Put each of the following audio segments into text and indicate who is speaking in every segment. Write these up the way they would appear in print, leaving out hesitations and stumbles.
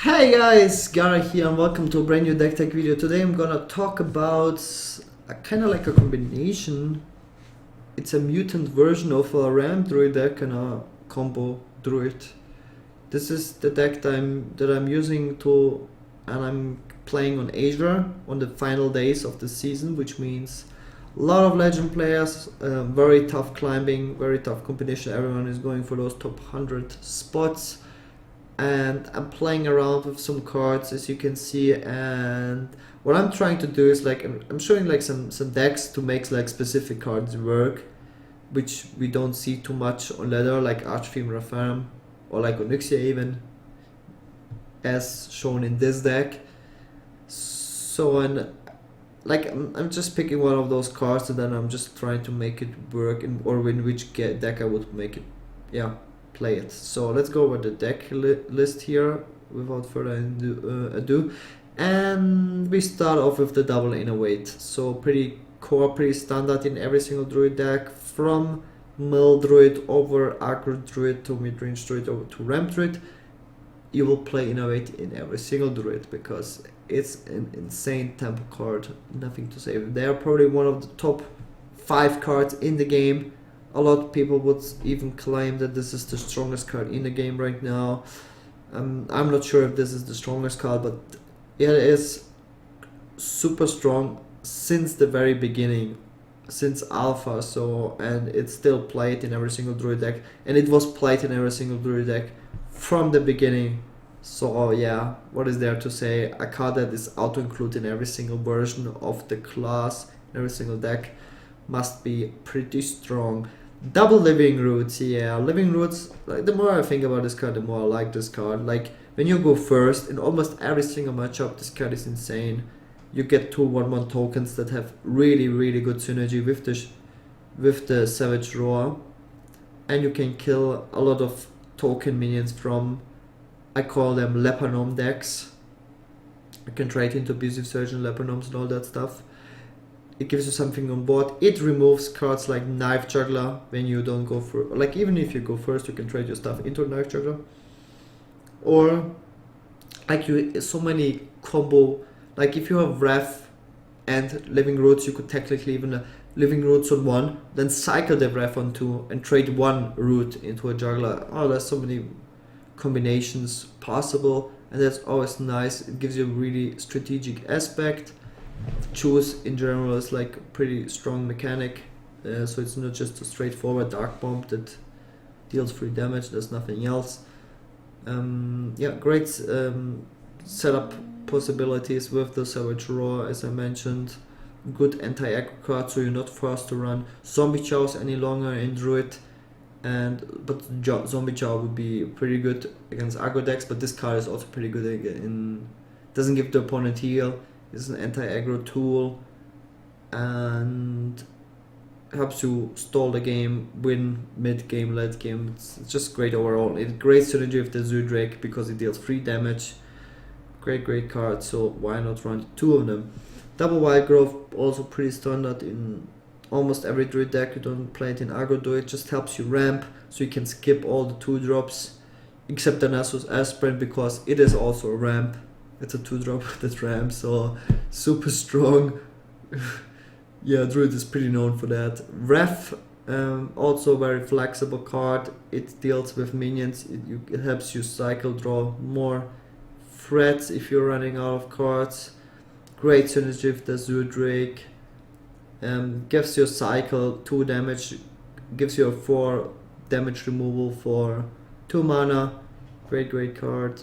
Speaker 1: Hey guys, Gaara here and welcome to a brand new deck tech video. Today I'm gonna talk about a kind of like a combination. It's a mutant version of a Ramp Druid deck and a combo Druid. This is the deck that I'm using and I'm playing on Asia on the final days of the season, which means a lot of legend players, very tough climbing, very tough competition. Everyone is going for those top 100 spots. And I'm playing around with some cards, as you can see, and what I'm trying to do is like I'm showing like some decks to make like specific cards work, which we don't see too much on ladder, like Archfiend Refarm or like Onyxia even, as shown in this deck. So I'm just picking one of those cards and then I'm just trying to make it work or in which deck I would make it, play it. So let's go over the deck list here without further ado, and we start off with the double innovate. So pretty core, pretty standard in every single druid deck, from mill druid over aggro druid to mid-range druid over to ramp druid. You will play innovate in every single druid because it's an insane tempo card, nothing to say. They are probably one of the top 5 cards in the game. A lot of people would even claim that this is the strongest card in the game right now. I'm not sure if this is the strongest card, but it is super strong since the very beginning, since alpha. And it's still played in every single druid deck, and it was played in every single druid deck from the beginning. So yeah, what is there to say? A card that is auto-included in every single version of the class, in every single deck, must be pretty strong. Double living roots, yeah, living roots. Like, the more I think about this card, the more I like this card. Like, when you go first in almost every single matchup, this card is insane. You get 2 1/1 tokens that have really good synergy with the Savage Roar, and you can kill a lot of token minions from, I call them Leper Gnome decks. You can trade into Abusive Surgeon, Leper Gnomes and all that stuff. It gives you something on board. It removes cards like Knife Juggler when you don't go for, like, even if you go first, you can trade your stuff into Knife Juggler. Or like so many combo, like if you have Wrath and Living Roots, you could technically even Living Roots on 1, then cycle the Wrath on 2 and trade 1 root into a Juggler. Oh, there's so many combinations possible, and that's always nice. It gives you a really strategic aspect. Choose in general is like a pretty strong mechanic, so it's not just a straightforward dark bomb that deals 3 damage, there's nothing else. Great setup possibilities with the Savage Roar, as I mentioned. Good anti-aggro card, so you're not forced to run Zombie Chows any longer in Druid, but Zombie Chow would be pretty good against aggro decks, but this card is also pretty good doesn't give the opponent heal. It's an anti-aggro tool and helps you stall the game, win mid-game, late game. It's just great overall. It's great synergy with the Zudrake because it deals 3 damage. Great card, so why not run 2 of them? Double Wild Growth, also pretty standard in almost every druid deck. You don't play it in aggro, do it just helps you ramp, so you can skip all the 2 drops except the Nasus Aspirant because it is also a ramp. It's a 2-drop that ramp, so super strong. Yeah, Druid is pretty known for that. Ref, also a very flexible card. It deals with minions. It helps you cycle, draw more threats if you're running out of cards. Great synergy with the Zudrake. Gives you a cycle, 2 damage. Gives you a 4 damage removal for 2 mana. Great card.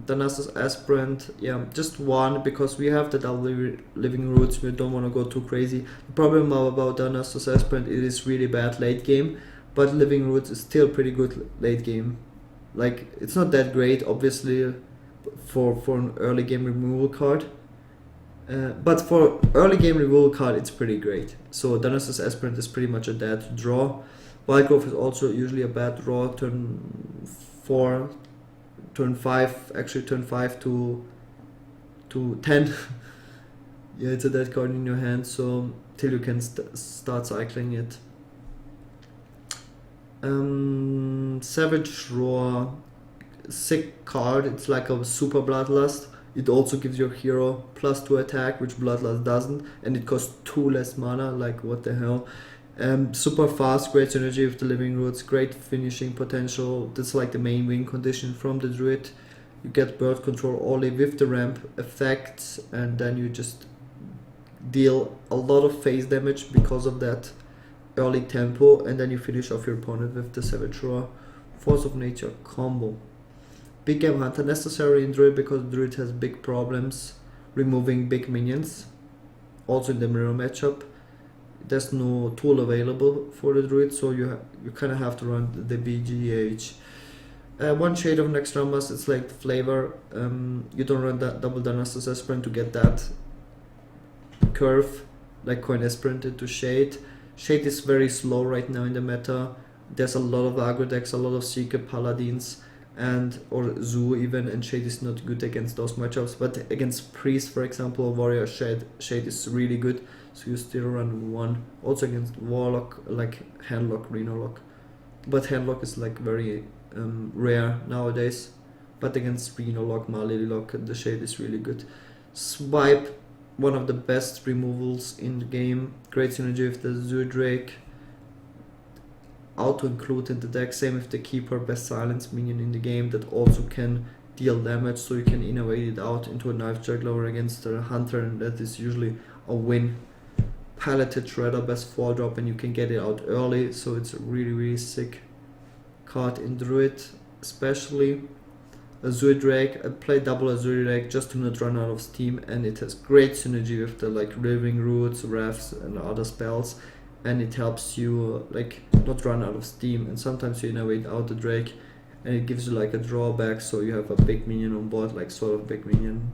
Speaker 1: The Nasus Aspirant, just 1 because we have the double living roots. We don't want to go too crazy. The problem about the Nasus Aspirant, it is really bad late game, but living roots is still pretty good late game. Like, it's not that great obviously for an early game removal card, but for early game removal card it's pretty great. So the Nasus Aspirant is pretty much a dead draw. Wild Growth is also usually a bad draw turn 4. Turn 5 to 10. Yeah, it's a dead card in your hand, so till you can start cycling it. Savage Roar sick card. It's like a super bloodlust. It also gives your hero +2 attack, which bloodlust doesn't, and it costs 2 less mana. Like, what the hell. Super fast, great synergy with the living roots, great finishing potential. That's like the main win condition from the druid. You get bird control only with the ramp effects, and then you just deal a lot of phase damage because of that early tempo, and then you finish off your opponent with the Savage Roar. Force of Nature combo. Big Game Hunter necessary in Druid because Druid has big problems removing big minions. Also in the mirror matchup, there's no tool available for the Druid, so you kind of have to run the BGH. One shade of Nextramas, it's like flavor. You don't run that double Darnassus Aspirant to get that curve, like Coin Aspirant into Shade. Shade is very slow right now in the meta. There's a lot of aggro decks, a lot of Seeker Paladins, or Zoo even, and Shade is not good against those matchups. But against Priest, for example, or Warrior, Shade is really good. So you still run one. Also against Warlock, like Handlock, Rhinolock. But Handlock is like very rare nowadays. But against Rhinolock, Malililock, the Shade is really good. Swipe, one of the best removals in the game. Great synergy with the Zudrake. Auto include in the deck. Same with the Keeper, best silence minion in the game that also can deal damage, so you can innovate it out into a Knife Juggler against a Hunter, and that is usually a win. Paleted Shredder, best 4-drop, and you can get it out early, so it's a really sick card in Druid. Especially Azure Drake, I play double Azure Drake just to not run out of steam, and it has great synergy with the like Living Roots, Refs and other spells, and it helps you like not run out of steam, and sometimes you innovate out the Drake and it gives you like a drawback, so you have a big minion on board, like sort of big minion.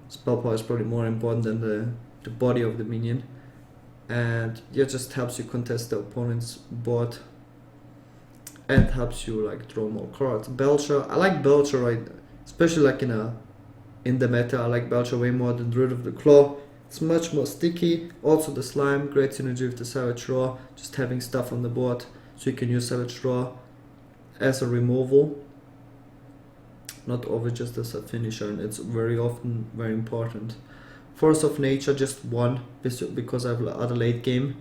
Speaker 1: Spell power is probably more important than the body of the minion, and it just helps you contest the opponent's board and helps you like draw more cards. Belcher, I like Belcher, right, especially like in the meta. I like Belcher way more than Druid of the Claw. It's much more sticky. Also the Slime, great synergy with the Savage Roar, just having stuff on the board so you can use Savage Roar as a removal, not always just as a finisher, and it's very often very important. Force of Nature, just one because I have other late game.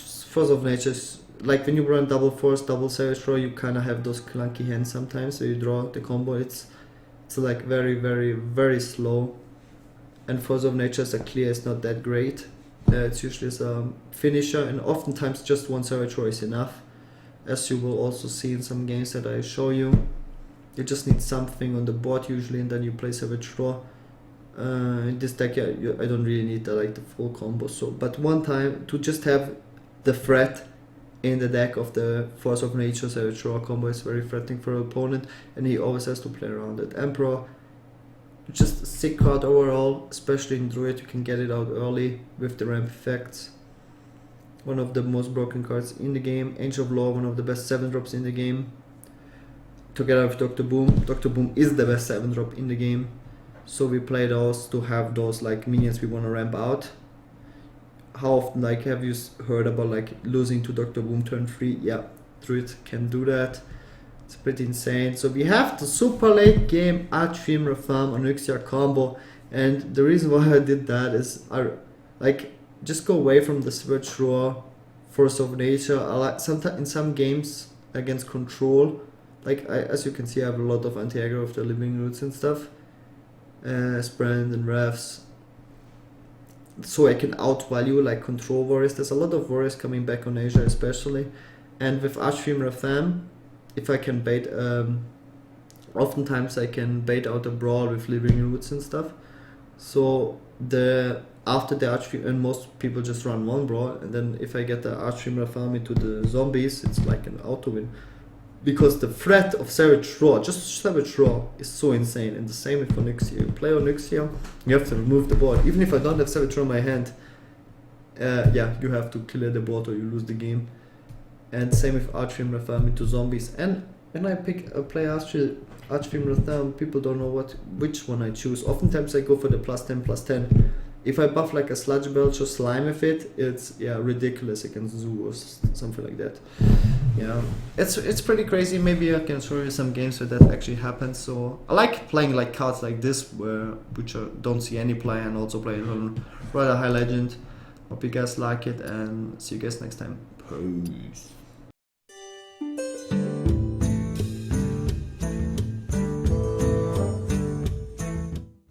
Speaker 1: Force of Nature is like when you run double Force, double Savage Roar, you kind of have those clunky hands sometimes, so you draw the combo. It's like very slow, and Force of Nature as a clear is not that great. It's usually as a finisher, and oftentimes just one Savage Roar is enough, as you will also see in some games that I show you. You just need something on the board usually, and then you play Savage Roar. In this deck, I don't really need the full combo. So, but one time to just have the threat in the deck of the Force of Nature Savage Roar combo is very threatening for an opponent, and he always has to play around it. Emperor, just a sick card overall, especially in Druid. You can get it out early with the ramp effects. One of the most broken cards in the game. Angel of Law, one of the best 7-drops in the game. Together with Dr. Boom. Dr. Boom is the best 7-drop in the game. So we play those to have those like minions we want to ramp out. How often have you heard about losing to Dr. Boom turn 3? Yeah, Druid can do that. It's pretty insane. So we have the super late game Archfiend Farm Onyxia combo, and the reason why I did that is just go away from the Savage Roar, Force of Nature. I like sometimes in some games against Control, as you can see, I have a lot of anti-aggro of the Living Roots and stuff, Sprand and Refs, so I can outvalue Control Warriors. There's a lot of Warriors coming back on Asia especially, and with Archfiend Ratham, if I can bait, oftentimes I can bait out a Brawl with Living Roots and stuff. So after the Archfiend, and most people just run one Brawl, and then if I get the Archfiend Ratham into the zombies, it's like an auto win. Because the threat of Savage Roar, just Savage Roar, is so insane. And the same with Onyxia. You play Onyxia, you have to remove the board. Even if I don't have Savage Roar in my hand, you have to clear the board or you lose the game. And same with Archfiend Ratham into zombies. And when I play Archfiend Ratham, people don't know which one I choose. Oftentimes I go for the +10/+10. if I buff like a Sludge Belch or Slime with it, it's ridiculous against Zoo or something like that. Yeah, it's pretty crazy. Maybe I can show you some games where that actually happens. So I like playing like cards like this, which I don't see any play, and also play it on rather high legend. Hope you guys like it, and see you guys next time. Peace.